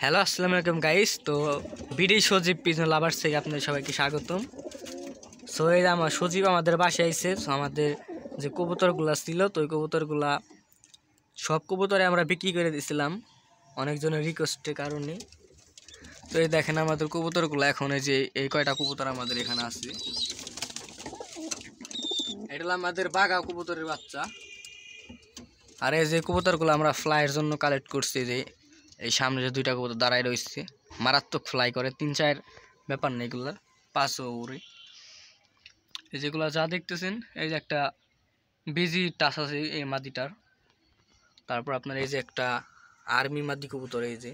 Hello আসসালামু আলাইকুম guys. তো বিডি সজীব পিজন লাভার্স থেকে আপনাদের সবাইকে স্বাগতম। সো এই আমার সজীব আমাদের বাসায় আইছে। সো আমাদের যে কবুতরগুলা ছিল তো ওই কবুতরগুলা সব কবুতরে আমরা বিক্রি করে দিয়েছিলাম অনেকজনের রিকোয়েস্টের কারণে। তো এই দেখেন আমাদের কবুতরগুলো এখন এই যে এই কয়টা কবুতর আমাদের এখানে আছে। এটা হলো আমাদের বাঘা কবুতরের বাচ্চা। আর এই যে কবুতরগুলো আমরা ফ্লাইয়ের জন্য কালেক্ট করছি, যে এই সামনে যে দুইটা কবুতর দাঁড়ায় রয়েছে, মারাত্মক ফ্লাই করে, 3-4 ব্যাপার নেই, এগুলো 5 ওরে। এই যেগুলো যা দেখতেছেন এই যে একটা বিজি টাচ আছে এই মাদিটার। তারপর আপনার এই যে একটা আর্মি মাদি কবুতর এই যে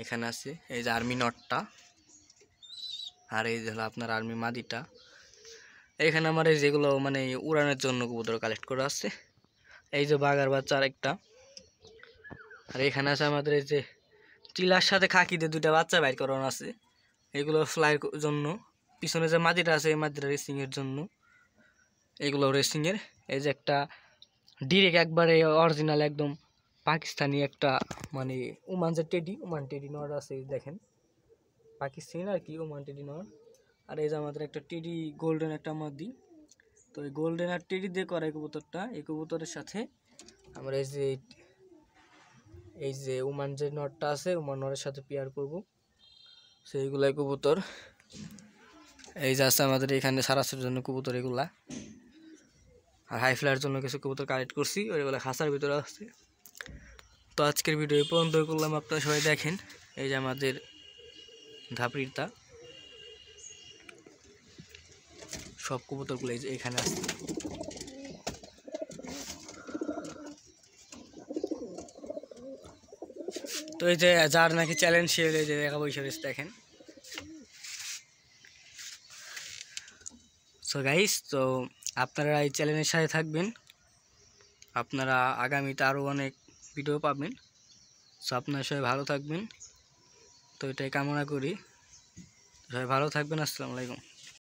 এখানে আছে, এই যে আর্মি নটটা। আর এই যে হলো আপনার আর্মি মাদিটা। এখানে আমার এই যেগুলো মানে উড়ানের জন্য কবুতর কালেক্ট করা আছে। এই যে বাঘার বাচ্চা আরেকটা। আর এখানে আছে আমাদের এই যে টিলার সাথে খাকিতে দুইটা বাচ্চা বাইর করানো আছে, এগুলো ফ্লাইয়ের জন্য। পিছনে যে মাদিটা আছে এই মাদিটা রেসিংয়ের জন্য, এগুলো রেসিংয়ের। এই যে একটা ডিরেক্ট একবারে অরিজিনাল একদম পাকিস্তানি একটা মানে ওমান যে ওমান টেডি নর আছে, দেখেন পাকিস্তানি আর কি ওমান টেডি নর। আর এই যে আমাদের একটা টেডি গোল্ডেন একটা মাদি। তো এই গোল্ডেন আর টেডি দিয়ে করা এই কবুতরটা, এই কবুতরের সাথে আমরা এই যে ওমান যে নটটা আছে ওমান নরের সাথে পেয়ার করব, সেইগুলাই কবুতর। এই যে আছে আমাদের এখানে সারাসের জন্য কবুতর এগুলা। আর হাই ফ্লাইয়ের জন্য কিছু কবুতর কালেক্ট করছি, ওইগুলো খাঁচার ভিতরে আছে। তো আজকের ভিডিও এই পর্যন্ত করলাম, আপনারা সবাই দেখেন। এই যে আমাদের ধাপড়িটা, সব কবুতরগুলো এই যে এখানে আছে। তো এই যে যার নাকি চ্যালেঞ্জ সে এই যে দেখা বসে রয়েছে, দেখেন। সো গাইস, তো আপনারা এই চ্যানেলের সাথে থাকবেন, আপনারা আগামীতে আরও অনেক ভিডিও পাবেন। সো আপনারা সবাই ভালো থাকবেন, তো এটাই কামনা করি। সবাই ভালো থাকবেন। আসসালামু আলাইকুম।